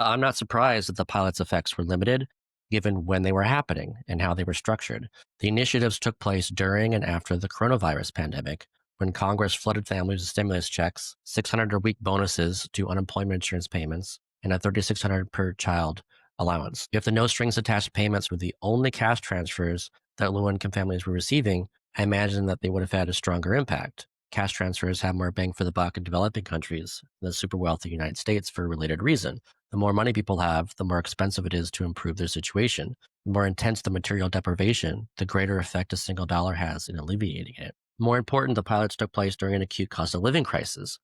I'm not surprised that the pilot's effects were limited, given when they were happening and how they were structured. The initiatives took place during and after the coronavirus pandemic, when Congress flooded families with stimulus checks, 600 a week bonuses to unemployment insurance payments, and a 3,600 per child allowance. If the no strings attached payments were the only cash transfers that low income families were receiving, I imagine that they would have had a stronger impact. Cash transfers have more bang for the buck in developing countries than the super wealthy United States for a related reason. The more money people have, the more expensive it is to improve their situation. The more intense the material deprivation, the greater effect a single dollar has in alleviating it. More important, the pilots took place during an acute cost of living crisis.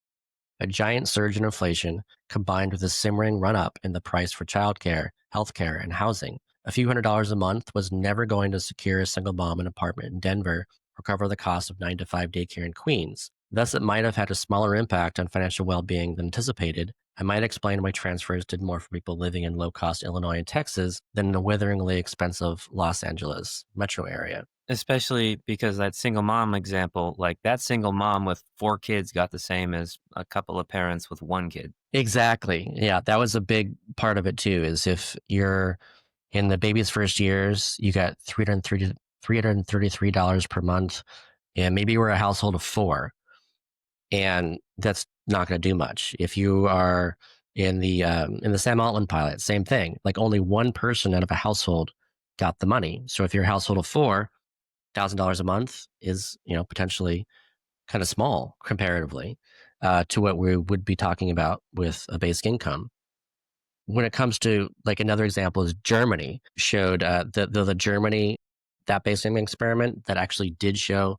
A giant surge in inflation combined with a simmering run up in the price for childcare, healthcare, and housing. A few $100s a month was never going to secure a single mom an apartment in Denver or cover the cost of 9 to 5 daycare in Queens. Thus, it might have had a smaller impact on financial well being than anticipated. I might explain why transfers did more for people living in low cost Illinois and Texas than in the witheringly expensive Los Angeles metro area. Especially because that single mom example, like that single mom with 4 kids got the same as a couple of parents with 1 kid. Exactly. Yeah, that was a big part of it too, is if you're in the baby's first years, you got $333 per month, and maybe you were a household of four, and that's not going to do much. If you are in the Sam Altman pilot, same thing. Like only one person out of a household got the money. So if you're a household of four, $1,000 a month is potentially kind of small comparatively to what we would be talking about with a basic income. When it comes to like another example is Germany showed the Germany that basic income experiment that actually did show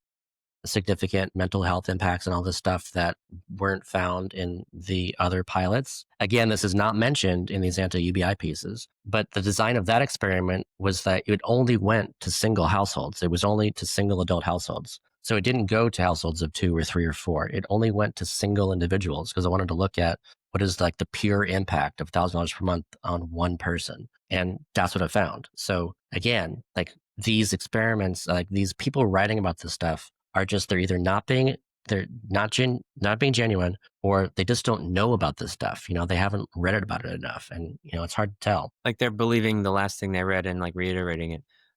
significant mental health impacts and all this stuff that weren't found in the other pilots. Again, this is not mentioned in these anti-UBI pieces, but the design of that experiment was that it only went to single households. It was only to single adult households. So it didn't go to households of two or three or four. It only went to single individuals because I wanted to look at what is like the pure impact of $1,000 per month on one person. And that's what I found. So again, like these experiments, like these people writing about this stuff are just they're not being genuine, or they just don't know about this stuff. They haven't read it about it enough, and it's hard to tell. Like they're believing the last thing they read and like reiterating it.